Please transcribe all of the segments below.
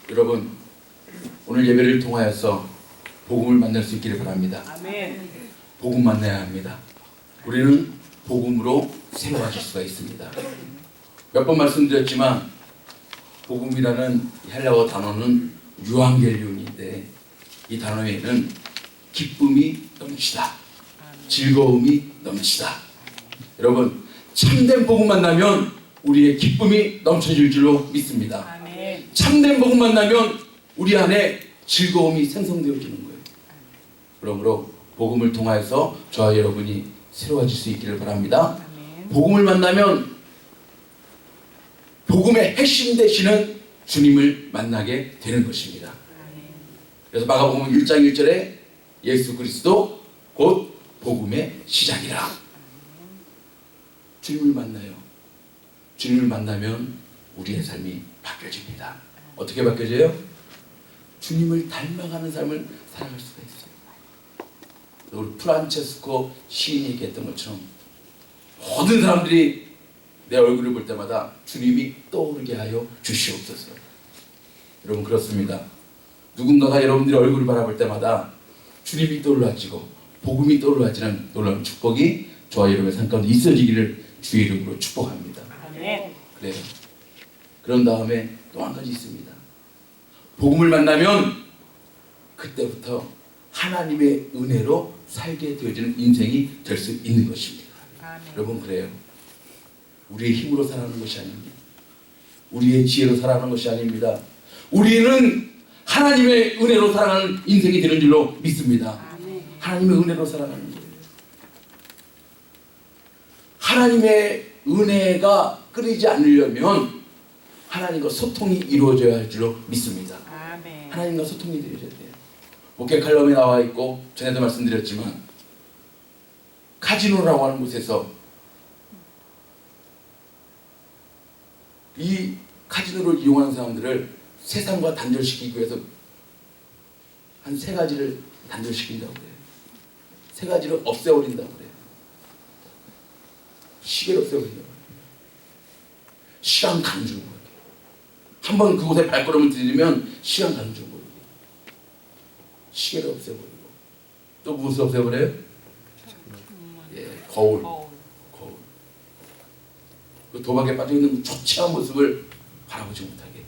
여러분, 오늘 예배를 통하여서 복음을 만날 수 있기를 바랍니다. 아멘. 복음 만나야 합니다. 우리는 복음으로 새로워질 수가 있습니다. 몇 번 말씀드렸지만 복음이라는 헬라어 단어는 유앙겔리온인데 이 단어에는 기쁨이 넘치다, 즐거움이 넘치다. 여러분, 참된 복음 만나면 우리의 기쁨이 넘쳐질 줄로 믿습니다. 아멘. 참된 복음 만나면 우리 안에 즐거움이 생성되어지는 거예요. 그러므로 복음을 통하여서 저와 여러분이 새로워질 수 있기를 바랍니다. 아멘. 복음을 만나면 복음의 핵심 되시는 주님을 만나게 되는 것입니다. 아멘. 그래서 마가복음 1장 1절에 예수 그리스도 곧 복음의 시작이라. 주님을 만나요. 주님을 만나면 우리의 삶이 바뀌어집니다. 어떻게 바뀌어져요? 주님을 닮아가는 삶을 살아갈 수가 있어요. 우리 프란체스코 시인이 얘기했던 것처럼 모든 사람들이 내 얼굴을 볼 때마다 주님이 떠오르게 하여 주시옵소서. 여러분, 그렇습니다. 누군가가 여러분들의 얼굴을 바라볼 때마다 주님이 떠올라지고 복음이 떠올라지는 놀라운 축복이 저와 여러분의 삶 가운데 있어지기를 주의 이름으로 축복합니다. 아멘. 그래요. 그런 다음에 또 한 가지 있습니다. 복음을 만나면 그때부터 하나님의 은혜로 살게 되어지는 인생이 될 수 있는 것입니다. 아멘. 여러분, 그래요. 우리의 힘으로 살아가는 것이 아닙니다. 우리의 지혜로 살아가는 것이 아닙니다. 우리는 하나님의 은혜로 살아가는 인생이 되는 줄로 믿습니다. 아멘. 하나님의 은혜로 살아가는 거예요. 하나님의 은혜가 끊이지 않으려면 하나님과 소통이 이루어져야 할 줄로 믿습니다. 아멘. 하나님과 소통이 이루어져야 돼요. 목회 칼럼에 나와 있고 전에도 말씀드렸지만 카지노라고 하는 곳에서 이 카지노를 이용하는 사람들을 세상과 단절시키기 위해서 한 세 가지를 단절시킨다고 그래요. 세 가지를 없애버린다고 그래요. 시계를 없애버린다고 그래요. 시간 간주는 거예요. 한번 그곳에 발걸음을 들이면 시간 간주는 거예요. 시계를 없애버리고 또 무엇을 없애버려요? 예, 거울. 그 도박에 빠져있는 초췌한 모습을 바라보지 못하게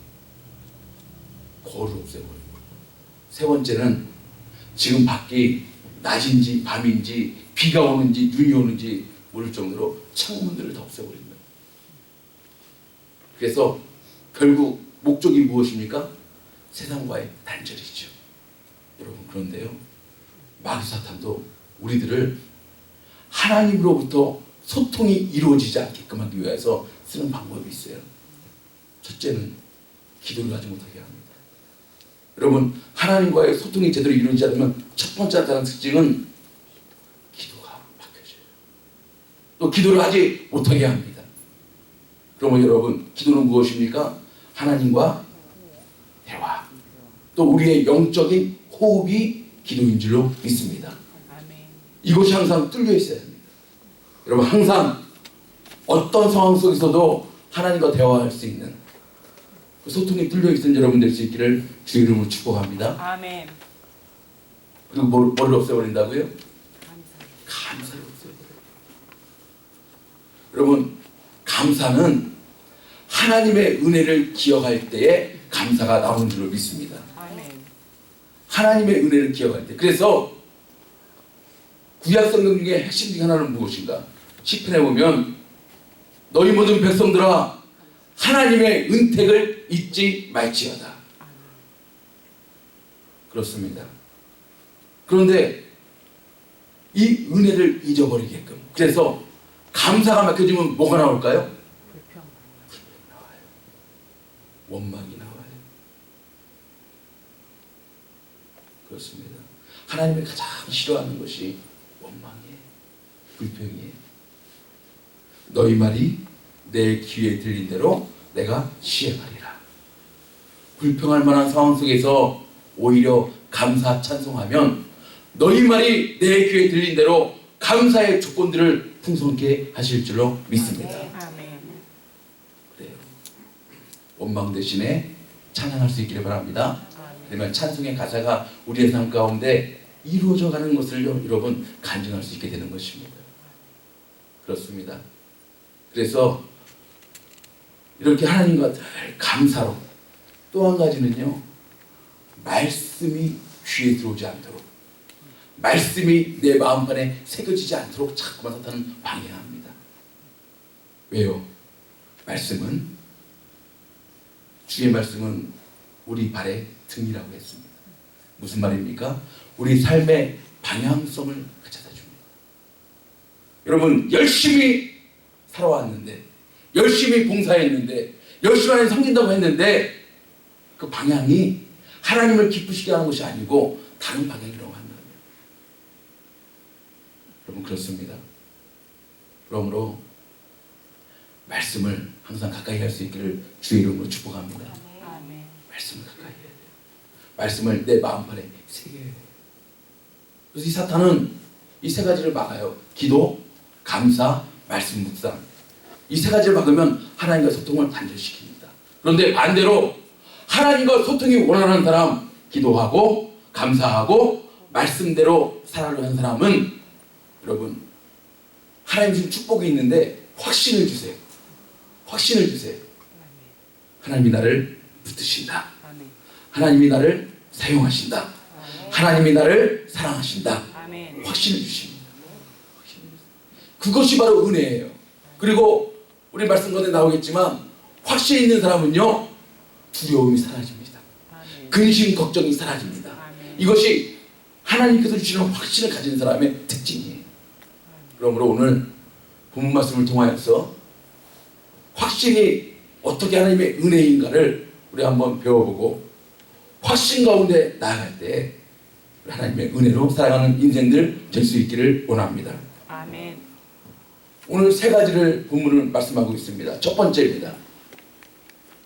거울을 없애버리고, 세 번째는 지금 밖이 낮인지 밤인지 비가 오는지 눈이 오는지 모를 정도로 창문들을 다 없애버린다. 그래서 결국 목적이 무엇입니까? 세상과의 단절이죠. 여러분, 그런데요, 마귀 사탄도 우리들을 하나님으로부터 소통이 이루어지지 않게끔 하기 위해서 쓰는 방법이 있어요. 첫째는 기도를 하지 못하게 합니다. 여러분, 하나님과의 소통이 제대로 이루어지지 않으면 첫 번째 나타나는 특징은 기도가 막혀져요. 또 기도를 하지 못하게 합니다. 그러면 여러분, 기도는 무엇입니까? 하나님과 대화, 또 우리의 영적인 호흡이 기도인 줄로 믿습니다. 아멘. 이곳이 항상 뚫려 있어야 합니다. 여러분, 항상 어떤 상황 속에서도 하나님과 대화할 수 있는 그 소통이 뚫려 있는 여러분 될 수 있기를 주의 이름으로 축복합니다. 아멘. 그리고 뭐를 없애버린다고요? 감사. 감사를 없애버려요. 여러분, 감사는 하나님의 은혜를 기억할 때에 감사가 나오는 줄로 믿습니다. 아멘. 하나님의 은혜를 기억할 때. 그래서 구약 성경 중에 핵심 중에 하나는 무엇인가? 시편에 보면 너희 모든 백성들아 하나님의 은택을 잊지 말지어다. 그렇습니다. 그런데 이 은혜를 잊어버리게끔, 그래서 감사가 막혀지면 뭐가 나올까요? 불평. 나와요. 원망이 나와요. 그렇습니다. 하나님이 가장 싫어하는 것이 원망이에요. 불평이에요. 너희 말이 내 귀에 들린 대로 내가 시행하리라. 불평할 만한 상황 속에서 오히려 감사 찬송하면 너희 말이 내 귀에 들린 대로 감사의 조건들을 풍성케 하실 줄로 믿습니다. 아멘. 그래요. 원망 대신에 찬양할 수 있기를 바랍니다. 아멘. 그러면 찬송의 가사가 우리의 삶 가운데 이루어져 가는 것을 여러분 간증할 수 있게 되는 것입니다. 그렇습니다. 그래서 이렇게 하나님과 늘 감사로, 또 한 가지는요, 말씀이 귀에 들어오지 않도록, 말씀이 내 마음판에 새겨지지 않도록 자꾸만 사탄은 방해합니다. 왜요? 말씀은, 주의 말씀은 우리 발의 등이라고 했습니다. 무슨 말입니까? 우리 삶의 방향성을 가져다 줍니다. 여러분, 열심히 살아왔는데, 열심히 봉사했는데, 열심히 하나님 섬긴다고 했는데 그 방향이 하나님을 기쁘시게 하는 것이 아니고 다른 방향이라고 한다면, 여러분 그렇습니다. 그러므로 말씀을 항상 가까이 할 수 있기를 주의 이름으로 축복합니다. 아멘. 말씀을 가까이 해야 돼요. 말씀을 내 마음판에 새겨야 돼요. 그래서 이 사탄은 이 세 가지를 막아요. 기도, 감사, 말씀 묵상. 이 세 가지를 막으면 하나님과 소통을 단절시킵니다. 그런데 반대로 하나님과 소통이 원하는 사람, 기도하고 감사하고 말씀대로 살아가는 하는 사람은, 여러분, 하나님 주신 축복이 있는데 확신을 주세요. 확신을 주세요. 하나님이 나를 붙드신다. 아멘. 하나님이 나를 사용하신다. 하나님이 나를 사랑하신다. 아멘. 확신을 주십니다. 그것이 바로 은혜예요. 그리고 우리 말씀 가운데 나오겠지만 확신 있는 사람은요, 두려움이 사라집니다. 아멘. 근심 걱정이 사라집니다. 아멘. 이것이 하나님께서 주시는 확신을 가진 사람의 특징이에요. 그러므로 오늘 본문 말씀을 통하여서 확신이 어떻게 하나님의 은혜인가를 우리 한번 배워보고, 확신 가운데 나아갈 때 하나님의 은혜로 살아가는 인생들 될 수 있기를 원합니다. 아멘. 오늘 세 가지를 본문을 말씀하고 있습니다. 첫 번째입니다.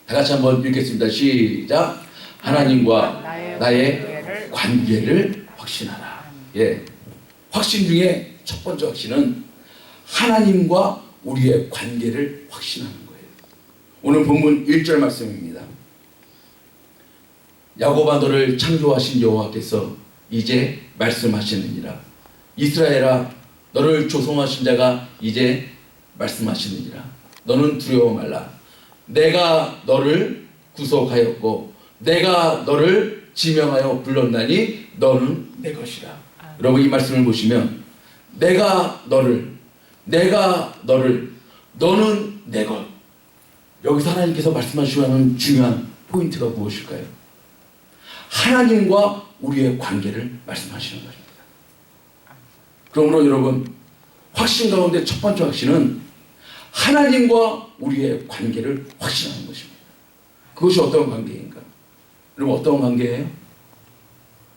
다 같이 한번 읽겠습니다. 시작. 하나님과 나의 관계를 확신하라. 예, 확신 중에 첫 번째 확신은 하나님과 우리의 관계를 확신하는 거예요. 오늘 본문 1절 말씀입니다. 야곱아, 너를 창조하신 여호와께서 이제 말씀하시느니라. 이스라엘아, 너를 조성하신 자가 이제 말씀하시느니라. 너는 두려워 말라. 내가 너를 구속하였고 내가 너를 지명하여 불렀나니 너는 내 것이라. 여러분, 이 말씀을 보시면 내가 너를, 너는 내 것. 여기서 하나님께서 말씀하시는 중요한 포인트가 무엇일까요? 하나님과 우리의 관계를 말씀하시는 것입니다. 그러므로 여러분, 확신 가운데 첫 번째 확신은 하나님과 우리의 관계를 확신하는 것입니다. 그것이 어떤 관계인가? 여러분, 어떤 관계예요?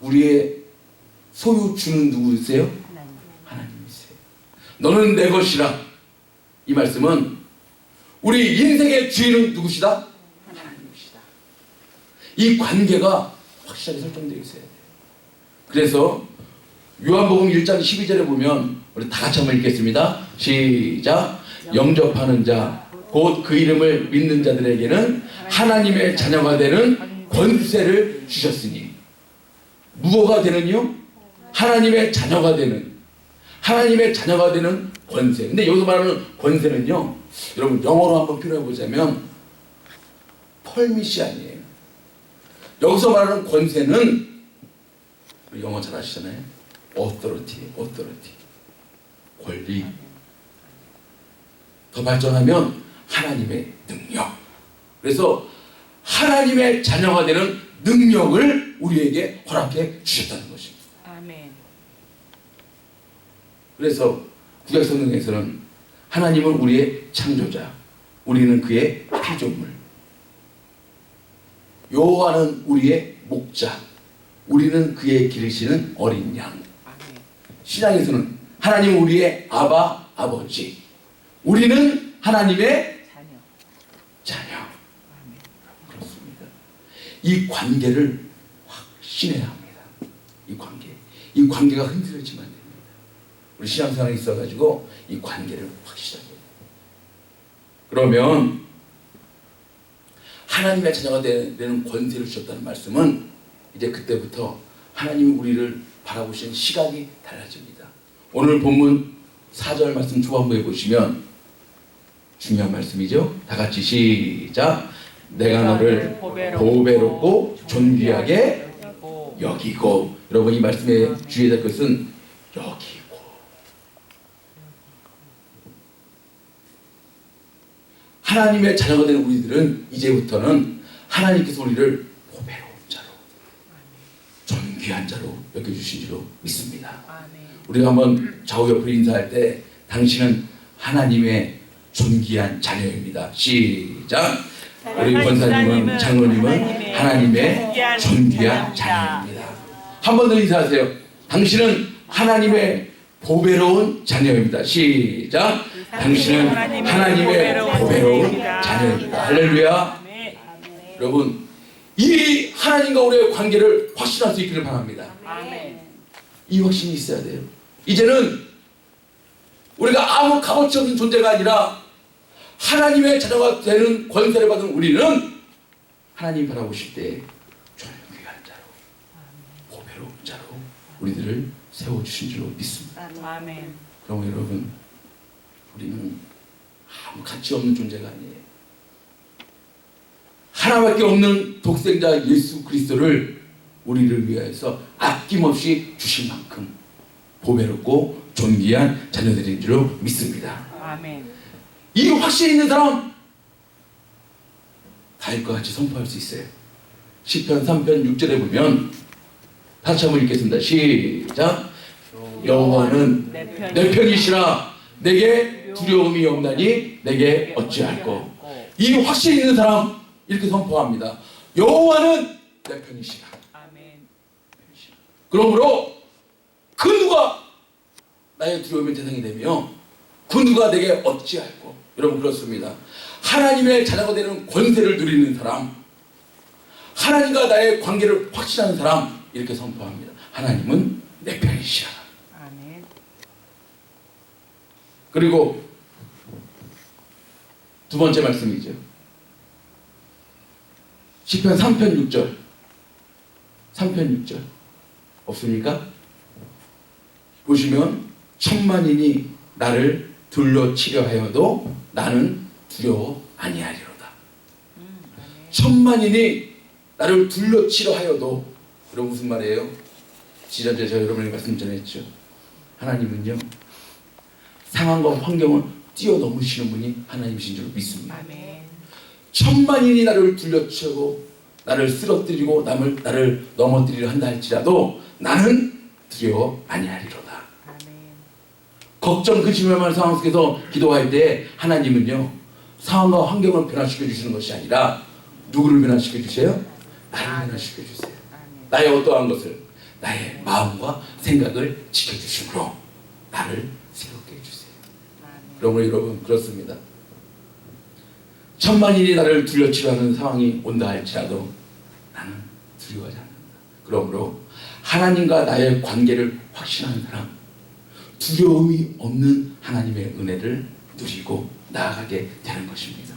우리의 소유 주는 누구세요? 하나님이세요. 너는 내 것이라. 이 말씀은 우리 인생의 주인은 누구시다? 하나님이시다. 이 관계가 확실하게 설정되어 있어야 돼요. 그래서 요한복음 1장 12절에 보면 우리 다 같이 한번 읽겠습니다. 시작. 영접하는 자, 곧 그 이름을 믿는 자들에게는 하나님의 자녀가 되는 권세를 주셨으니. 무엇가 되는요? 하나님의 자녀가 되는, 하나님의 자녀가 되는 권세. 근데 여기서 말하는 권세는요, 여러분 영어로 한번 표현해 보자면 펄미시안이에요. 여기서 말하는 권세는 영어 잘 아시잖아요. authority. 권리. 더 발전하면 하나님의 능력. 그래서 하나님의 자녀가 되는 능력을 우리에게 허락해 주셨다는 것입니다. 아멘. 그래서 구약성경에서는 하나님은 우리의 창조자, 우리는 그의 피조물. 여호와는 우리의 목자, 우리는 그의 기르시는 어린 양. 아멘. 신앙에서는 하나님은 우리의 아버지, 우리는 하나님의 자녀. 아멘. 그렇습니다. 이 관계를 확신해야 합니다. 이 관계가 흔들리지만 안 됩니다. 우리 신앙생활에 있어가지고 이 관계를 확실하게 해야 돼요. 그러면 하나님의 자녀가 되는 권세를 주셨다는 말씀은 이제 그때부터 하나님이 우리를 바라보시는 시각이 달라집니다. 오늘 본문 4절 말씀 초반부에 보시면 중요한 말씀이죠. 다 같이 시작. 내가 너를 보배롭고 존귀하게 여기고. 여러분, 이 말씀의 주의해야 될 것은 여기고. 하나님의 자녀가 되는 우리들은 이제부터는 하나님께서 우리를 보배로운 자로, 존귀한 자로 여겨주신 줄로 믿습니다. 우리가 한번 좌우 옆으로 인사할 때 당신은 하나님의 존귀한 자녀입니다. 시작. 우리 권사님은, 장로님은 하나님의 존귀한 자녀입니다. 한 번 더 인사하세요. 당신은 하나님의 보배로운 자녀입니다. 시작. 당신은 하나님의 보배로운 자녀입니다. 할렐루야. 여러분, 이 하나님과 우리의 관계를 확신할 수 있기를 바랍니다. 이 확신이 있어야 돼요. 이제는 우리가 아무 값어치 없는 존재가 아니라 하나님의 자녀가 되는 권세를 받은 우리는 하나님 바라보실 때 존귀한 자로, 보배로운 자로 우리들을 세워주신 줄로 믿습니다. 그럼 여러분, 우리는 아무 가치 없는 존재가 아니에요. 하나밖에 없는 독생자 예수 그리스도를 우리를 위하여서 아낌없이 주신 만큼 보배롭고 존귀한 자녀들인 줄로 믿습니다. 이 확신 있는 사람 다윗과 같이 선포할 수 있어요. 시편 3편 6절에 보면 다시 한번 읽겠습니다. 시작. 여호와는 내 편이시라. 내게 두려움이 없나니 내게 어찌할꼬. 이 확신 있는 사람 이렇게 선포합니다. 여호와는 내 편이시라. 그러므로 그 누가 나의 두려움의 대상이 되며 그 누가 내게 어찌할꼬. 여러분, 그렇습니다. 하나님의 자녀가 되는 권세를 누리는 사람, 하나님과 나의 관계를 확신하는 사람 이렇게 선포합니다. 하나님은 내 편이시라. 그리고 두 번째 말씀이죠. 시편 3편 6절. 3편 6절 없습니까? 보시면 천만인이 나를 둘러치려 하여도 나는 두려워 아니하리로다. 천만인이 나를 둘러치려 하여도. 여러분, 무슨 말이에요? 지난주에 제가 여러분에게 말씀 전했죠. 하나님은요, 상황과 환경을 뛰어넘으시는 분이 하나님이신 줄 믿습니다. 천만인이 나를 둘러치고 나를 쓰러뜨리고 나를 넘어뜨리려 한다 할지라도 나는 두려워 아니하리로다. 걱정, 근심할 상황 속에서 기도할 때 하나님은요, 상황과 환경을 변화시켜 주시는 것이 아니라 누구를 변화시켜 주세요? 나를 변화시켜 주세요. 나의 어떠한 것을, 나의 마음과 생각을 지켜주심으로 나를 새롭게 해주세요. 그러므로 여러분, 그렇습니다. 천만인이 나를 둘러치려 하는 상황이 온다 할지라도 나는 두려워하지 않는다. 그러므로 하나님과 나의 관계를 확신하는 사람, 두려움이 없는 하나님의 은혜를 누리고 나아가게 되는 것입니다.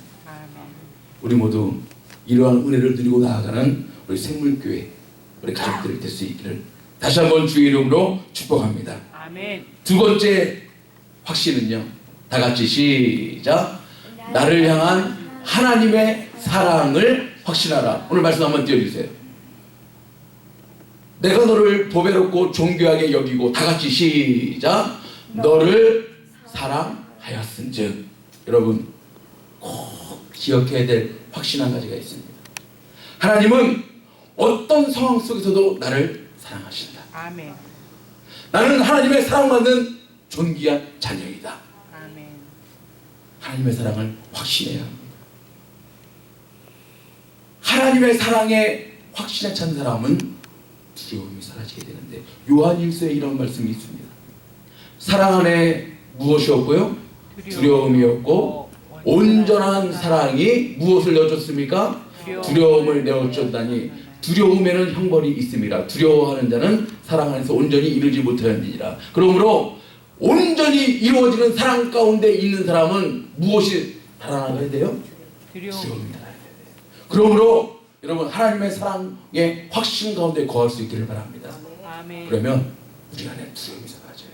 우리 모두 이러한 은혜를 누리고 나아가는 우리 생물교회, 우리 가족들이 될 수 있기를 다시 한번 주의 이름으로 축복합니다. 두 번째 확신은요, 다 같이 시작. 나를 향한 하나님의 사랑을 확신하라. 오늘 말씀 한번 띄워주세요. 내가 너를 보배롭고 존귀하게 여기고. 다 같이 시작. 너를 사랑하였은즉. 여러분, 꼭 기억해야 될 확신 한 가지가 있습니다. 하나님은 어떤 상황 속에서도 나를 사랑하신다. 나는 하나님의 사랑받는 존귀한 자녀이다. 하나님의 사랑을 확신해야 합니다. 하나님의 사랑에 확신에 찬 사람은 두려움이 사라지게 되는데, 요한일서에 이런 말씀이 있습니다. 사랑 안에 무엇이 없고요? 두려움이 없고 온전한 사랑이 무엇을 내어줬습니까? 두려움을 내어줬다니. 두려움에는 형벌이 있습니다. 두려워하는 자는 사랑 안에서 온전히 이루지 못하느니라. 그러므로 온전히 이루어지는 사랑 가운데 있는 사람은 무엇이 달아나야 돼요? 두려움이 달아나야 돼요. 그러므로 여러분 하나님의 사랑의 확신 가운데 거할 수 있기를 바랍니다. 아멘. 그러면 우리 안에 두려움이 사라져요.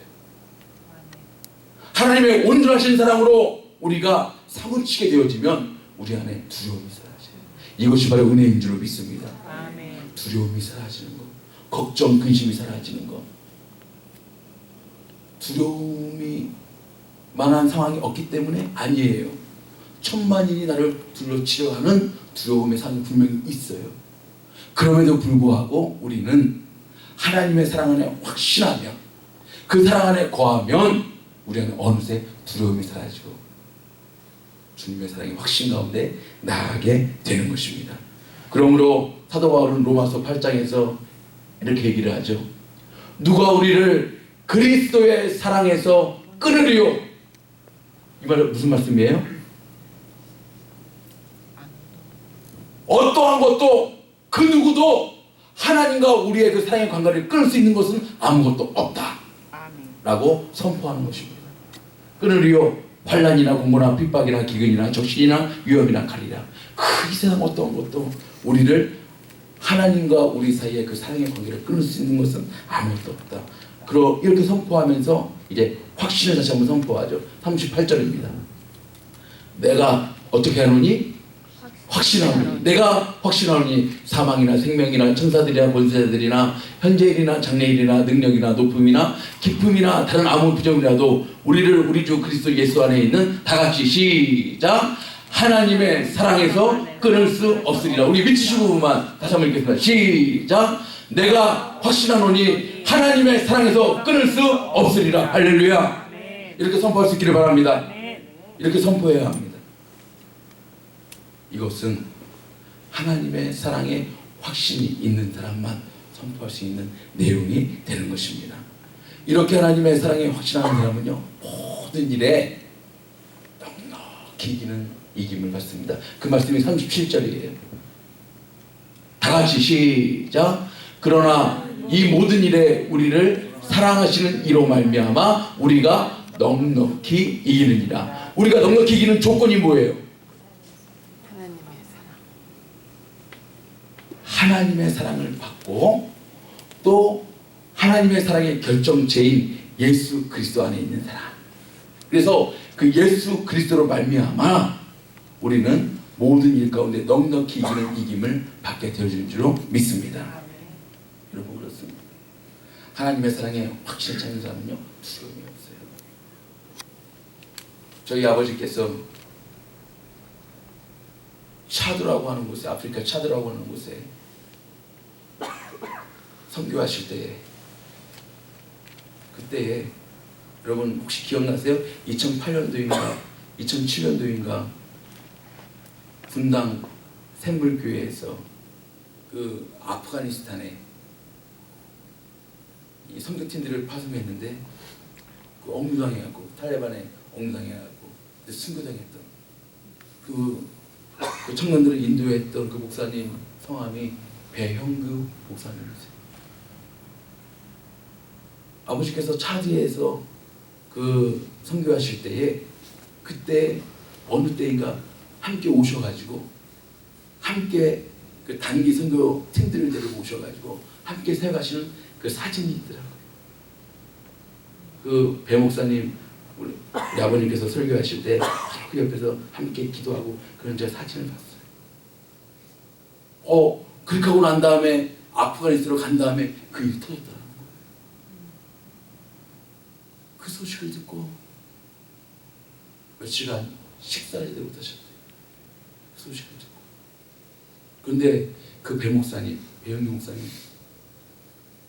하나님의 온전하신 사랑으로 우리가 사무치게 되어지면 우리 안에 두려움이 사라져요. 이것이 바로 은혜인 줄 믿습니다. 아멘. 두려움이 사라지는 것, 걱정, 근심이 사라지는 것, 두려움이 만한 상황이 없기 때문에 아니에요. 천만인이 나를 둘러치려 하는 두려움의 상황이 분명히 있어요. 그럼에도 불구하고 우리는 하나님의 사랑 안에 확신하며 그 사랑 안에 거하면 우리 안에 어느새 두려움이 사라지고 주님의 사랑의 확신 가운데 나아가게 되는 것입니다. 그러므로 사도 바울은 로마서 8장에서 이렇게 얘기를 하죠. 누가 우리를 그리스도의 사랑에서 끊으리요? 이 말은 무슨 말씀이에요? 어떠한 것도 그 누구도 하나님과 우리의 그 사랑의 관계를 끊을 수 있는 것은 아무것도 없다 아멘. 라고 선포하는 것입니다. 끊으리요? 환난이나 공고나 핍박이나 기근이나 적신이나 위험이나 칼이라. 이 세상 어떠한 것도 우리를 하나님과 우리 사이의 그 사랑의 관계를 끊을 수 있는 것은 아무것도 없다. 이렇게 선포하면서 이제 확신을 다시 한번 선포하죠. 38절입니다. 내가 어떻게 하노니? 확신하노니. 내가 확신하노니 사망이나 생명이나 천사들이나 권세자들이나 현재일이나 장래일이나 능력이나 높음이나 깊음이나 다른 아무 부정이라도 우리를 우리 주 그리스도 예수 안에 있는 다같이 시작 하나님의 사랑에서 끊을 수 없으리라. 우리 밑줄 부분만 다시 한번 읽겠습니다. 시작 내가 확신하노니 하나님의 사랑에서 끊을 수 없으리라. 할렐루야. 이렇게 선포할 수 있기를 바랍니다. 이렇게 선포해야 합니다. 이것은 하나님의 사랑에 확신이 있는 사람만 선포할 수 있는 내용이 되는 것입니다. 이렇게 하나님의 사랑에 확신하는 사람은요 모든 일에 넉넉히 이김을 받습니다. 그 말씀이 37절이에요. 다같이 시작 그러나 이 모든 일에 우리를 사랑하시는 이로 말미암아 우리가 넉넉히 이기느니라. 우리가 넉넉히 이기는 조건이 뭐예요? 하나님의 사랑을 받고 또 하나님의 사랑의 결정체인 예수 그리스도 안에 있는 사람. 그래서 그 예수 그리스도로 말미암아 우리는 모든 일 가운데 넉넉히 이기는 이김을 받게 되어질 줄로 믿습니다. 여러분 그렇습니다. 하나님의 사랑에 확신을 찾는 사람은요 두려움이 없어요. 저희 아버지께서 차드라고 하는 곳에 아프리카 차드라고 하는 곳에 선교하실 때에 그때에 여러분 혹시 기억나세요? 2008년도인가 2007년도인가 분당 샘물교회에서 그 아프가니스탄에 이 선교팀들을 파송했는데 그 억류당해갖고 탈레반에 억류당해갖고 순교당했던 그 청년들을 인도했던 그 목사님 성함이 배형규 목사님이세요. 아버지께서 차디에서 그 선교하실 때에 그때 어느 때인가 함께 오셔가지고 함께 그 단기 선교 팀들을 데리고 오셔가지고 함께 사역하시는 그 사진이 있더라고요. 그 배 목사님 우리 아버님께서 설교하실 때 그 옆에서 함께 기도하고 그런 제가 사진을 봤어요. 그렇게 하고 난 다음에 아프가니스탄으로 간 다음에 그 일이 터졌더라고요. 그 소식을 듣고 며칠간 식사를 제대로 못하셨대요. 그 소식을 듣고. 그런데 그 배 목사님, 배영규 목사님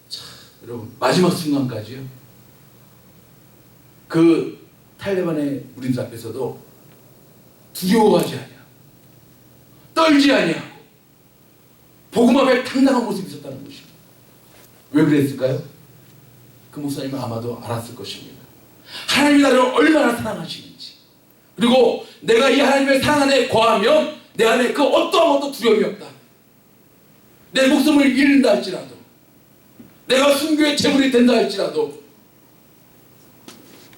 참 여러분 마지막 순간까지요 그 탈레반의 무리들 앞에서도 두려워하지 않냐 떨지 않냐 복음 앞에 당당한 모습이 있었다는 것입니다. 왜 그랬을까요? 그 목사님은 아마도 알았을 것입니다. 하나님이 나를 얼마나 사랑하시는지 그리고 내가 이 하나님의 사랑 안에 거하면 내 안에 그 어떠한 것도 두려움이 없다. 내 목숨을 잃는다 할지라도 내가 순교의 제물이 된다 할지라도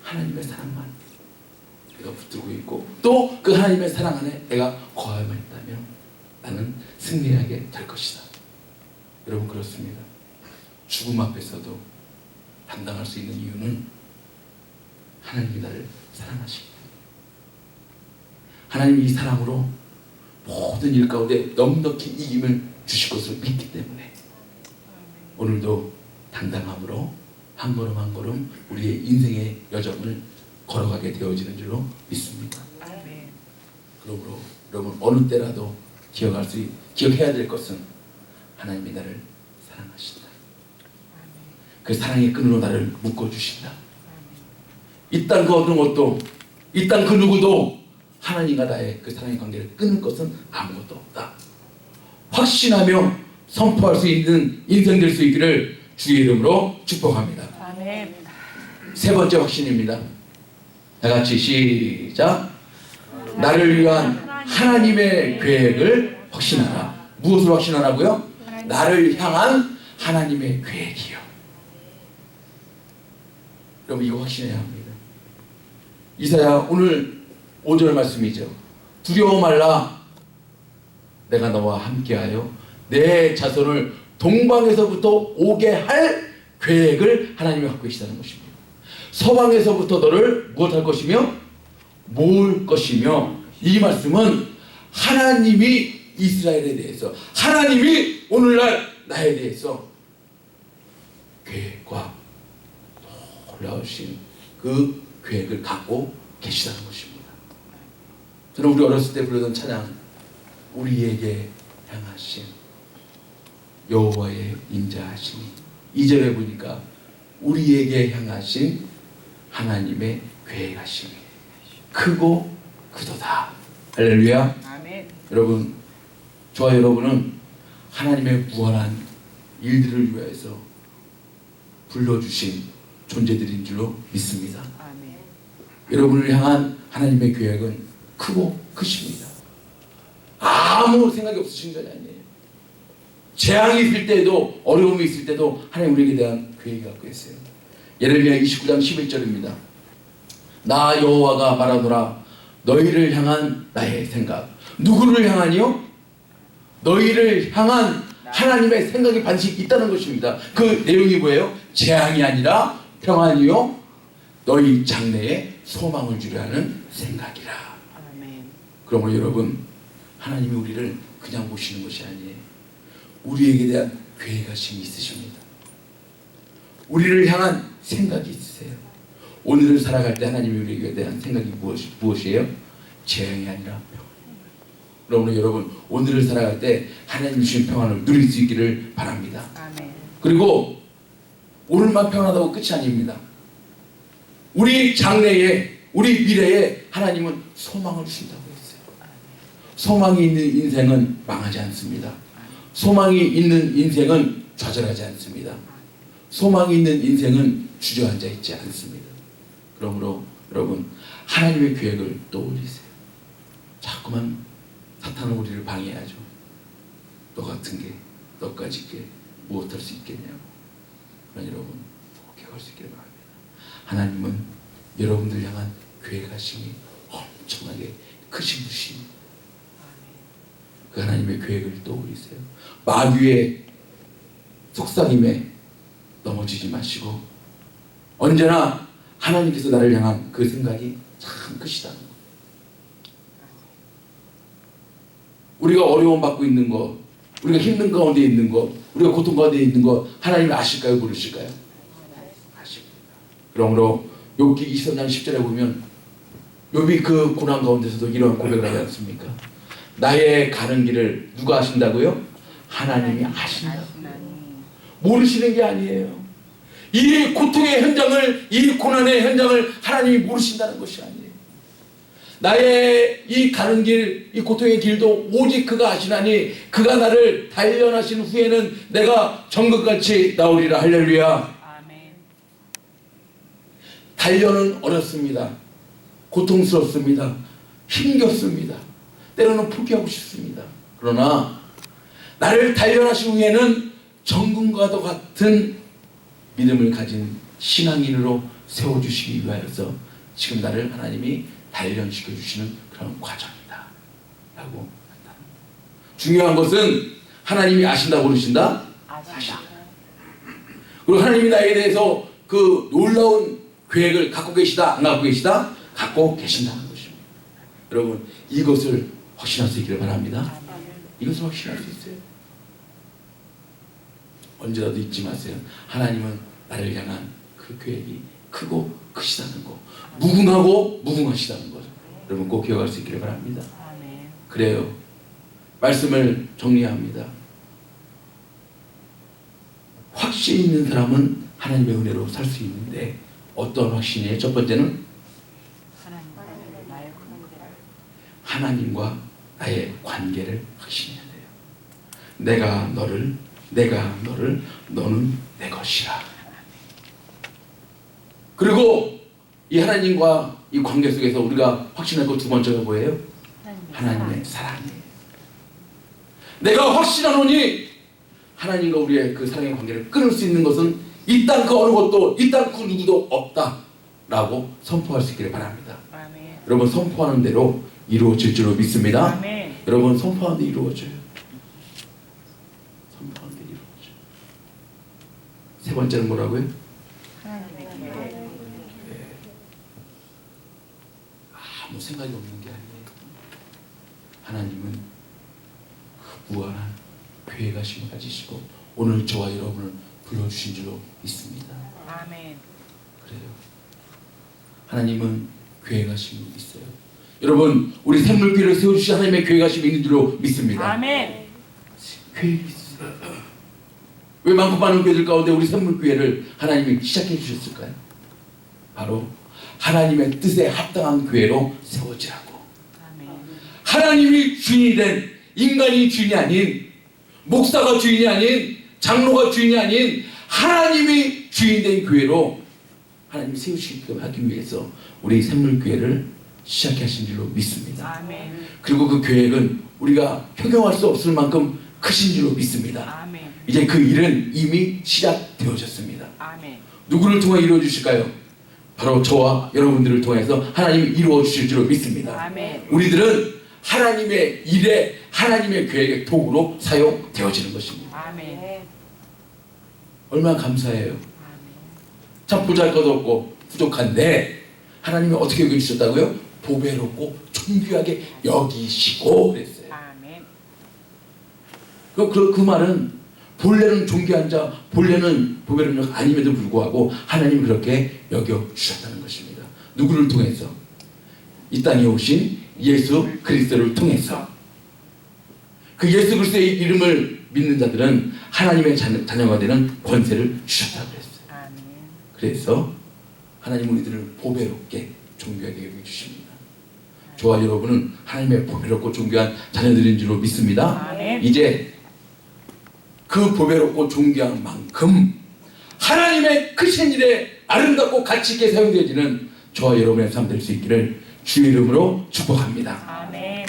하나님의 사랑만 내가 붙들고 있고 또 그 하나님의 사랑 안에 내가 거하여만 있다면 나는 승리하게 될 것이다. 여러분 그렇습니다. 죽음 앞에서도 당당할 수 있는 이유는 하나님이 나를 사랑하시기 때문에, 하나님이 이 사랑으로 모든 일 가운데 넉넉히 이김을 주실 것을 믿기 때문에 오늘도 당당함으로 한 걸음 한 걸음 우리의 인생의 여정을 걸어가게 되어지는 줄로 믿습니다. 아멘. 그러므로 여러분 어느 때라도 기억해야 될 것은 하나님이 나를 사랑하신다. 그 사랑의 끈으로 나를 묶어주신다. 이 땅 그 어느 것도, 이 땅 그 누구도 하나님과 나의 그 사랑의 관계를 끊을 것은 아무것도 없다. 확신하며 선포할 수 있는 인생 될 수 있기를 주의 이름으로 축복합니다. 아멘. 세 번째 확신입니다. 다 같이 시작. 나를 위한 하나님의 계획을 확신하라. 무엇을 확신하라고요? 나를 향한 하나님의 계획이요. 여러분 이거 확신해야 합니다. 이사야 오늘 5절 말씀이죠. 두려워 말라. 내가 너와 함께하여 내 자손을 동방에서부터 오게 할 계획을 하나님이 갖고 계시다는 것입니다. 서방에서부터 너를 무엇할 것이며 모을 것이며, 이 말씀은 하나님이 이스라엘에 대해서, 하나님이 오늘날 나에 대해서 계획과 놀라우신 그 계획을 갖고 계시다는 것입니다. 저는 우리 어렸을 때 부르던 찬양, 우리에게 향하신 여호와의 인자하심이, 2절에 보니까 우리에게 향하신 하나님의 계획하심이 크고 크도다. 할렐루야. 아멘. 여러분, 저와 여러분은 하나님의 무한한 일들을 위해서 불러주신 존재들인 줄로 믿습니다. 아멘. 여러분을 향한 하나님의 계획은 크고 크십니다. 아무 생각이 없으신 건 아니에요. 재앙이 있을 때도, 어려움이 있을 때도 하나님 우리에게 대한 계획이 갖고 있어요. 예레미야 29장 11절입니다. 나 여호와가 말하노라. 너희를 향한 나의 생각. 누구를 향하니요? 너희를 향한 하나님의 생각이 반드시 있다는 것입니다. 그 내용이 뭐예요? 재앙이 아니라 평안이요, 너희 장래에 소망을 주려 하는 생각이라. 아멘. 그러므로 여러분, 하나님이 우리를 그냥 보시는 것이 아니에요. 우리에게 대한 계획하심이 있으십니다. 우리를 향한 생각이 있으세요. 오늘을 살아갈 때 하나님이 우리에게 대한 생각이 무엇이에요? 재앙이 아니라 평안이에요. 그러므로 여러분, 오늘을 살아갈 때 하나님 주신 평안을 누릴 수 있기를 바랍니다. 아멘. 그리고 오늘만 평안하다고 끝이 아닙니다. 우리 장래에, 우리 미래에 하나님은 소망을 주신다고 했어요. 소망이 있는 인생은 망하지 않습니다. 소망이 있는 인생은 좌절하지 않습니다. 소망이 있는 인생은 주저앉아 있지 않습니다. 그러므로 여러분, 하나님의 계획을 떠올리세요. 자꾸만 사탄은 우리를 방해하죠. 너 같은 게, 너까지 게 무엇할 수 있겠냐고. 그러나 여러분, 기억할 수 있기를 바랍니다. 하나님은 여러분들 향한 계획하심이 엄청나게 크신 분이십니다. 그 하나님의 계획을 떠올리세요. 마귀의 속삭임에 넘어지지 마시고 언제나 하나님께서 나를 향한 그 생각이 참 크시다는 것. 우리가 어려움 받고 있는 것, 우리가 힘든 가운데 있는 것, 우리가 고통 가운데 있는 것, 하나님이 아실까요? 모르실까요? 아십니다. 그러므로 욥기 23장 10절에 보면 욥이 그 고난 가운데서도 이런 고백을 하지 않습니까? 나의 가는 길을 누가 아신다고요? 하나님이 아신다고. 모르시는 게 아니에요. 이 고통의 현장을, 이 고난의 현장을 하나님이 모르신다는 것이 아니에요. 나의 이 가는 길, 이 고통의 길도 오직 그가 아시나니 그가 나를 단련하신 후에는 내가 정금같이 나오리라. 할렐루야. 아멘. 단련은 어렵습니다. 고통스럽습니다. 힘겹습니다. 때로는 포기하고 싶습니다. 그러나 나를 단련하신 후에는 정금과도 같은 믿음을 가진 신앙인으로 세워주시기 위하여서 지금 나를 하나님이 단련시켜 주시는 그런 과정이다 라고 한다. 중요한 것은 하나님이 아신다 모르신다? 아시다. 그리고 하나님이 나에게 대해서 그 놀라운 계획을 갖고 계시다 안 갖고 계시다? 갖고 계신다는 것입니다. 여러분 이것을 확신할 수 있기를 바랍니다. 이것을 확신할 수 있어요. 언제라도 잊지 마세요. 하나님은 나를 향한 그 계획이 크고 크시다는 거, 무궁하고 무궁하시다는 것, 여러분 꼭 기억할 수 있기를 바랍니다. 아멘. 그래요. 말씀을 정리합니다. 확신 있는 사람은 하나님의 은혜로 살 수 있는데 어떤 확신이에요? 첫 번째는 하나님과 나의 관계를. 하나님과 나의 관계를 확신해야 돼요. 내가 너를, 너는 내 것이라. 그리고 이 하나님과 이 관계 속에서 우리가 확신할 것 두 번째가 뭐예요? 하나님의 사랑이에요. 내가 확신하노니 하나님과 우리의 그 사랑의 관계를 끊을 수 있는 것은 이 땅 그 어느 것도, 이 땅 그 누구도 없다라고 선포할 수 있기를 바랍니다. 아멘. 여러분 선포하는 대로 이루어질 줄로 믿습니다. 아멘. 여러분 선포하는 데 이루어져요. 선포하는 데 이루어져요. 세 번째는 뭐라고요? 하나님의 계획. 아무 생각이 없는 게 아니에요. 하나님은 그 무한한 계획하심을 가지시고 오늘 저와 여러분을 불러주신 줄로 믿습니다. 아멘. 그래요. 하나님은 계획하심이 있어요. 여러분 우리 샘물교회를 세워주신 하나님의 계획하심이 있는 줄로 믿습니다. 아멘. 계획이 있어요. 왜 많고 많은 교회들 가운데 우리 샘물교회를 하나님이 시작해 주셨을까요? 바로 하나님의 뜻에 합당한 교회로 세워지라고. 아멘. 하나님이 주인이 된, 인간이 주인이 아닌, 목사가 주인이 아닌, 장로가 주인이 아닌 하나님이 주인 된 교회로 하나님이 세우시기 위해서 우리 샘물교회를 시작하신 줄로 믿습니다. 아멘. 그리고 그 계획은 우리가 형용할 수 없을 만큼 크신 줄로 믿습니다. 아멘. 이제 그 일은 이미 시작되어졌습니다. 아멘. 누구를 통해 이루어 주실까요? 바로 저와 여러분들을 통해서 하나님이 이루어 주실 줄로 믿습니다. 아멘. 우리들은 하나님의 일에 하나님의 계획의 도구로 사용되어지는 것입니다. 아멘. 얼마나 감사해요. 아멘. 참 보잘것없고 부족한데 하나님이 어떻게 여기주셨다고요? 보배롭고 존귀하게 여기시고 그랬어요. 아멘. 그 말은 본래는 존귀한 자, 본래는 보배로운 자 아님에도 불구하고 하나님이 그렇게 여겨주셨다는 것입니다. 누구를 통해서? 이 땅에 오신 예수 그리스도를 통해서. 그 예수 그리스도의 이름을 믿는 자들은 하나님의 자녀가 되는 권세를 주셨다고 그랬어요. 아멘. 그래서 하나님 우리들을 보배롭게 존귀하게 여겨주십니다. 저와 여러분은 하나님의 보배롭고 존귀한 자녀들인 줄로 믿습니다. 아멘. 이제 그 보배롭고 존귀한 만큼 하나님의 크신 일에 아름답고 가치 있게 사용되어지는 저와 여러분의 삶 될 수 있기를 주의 이름으로 축복합니다. 아멘.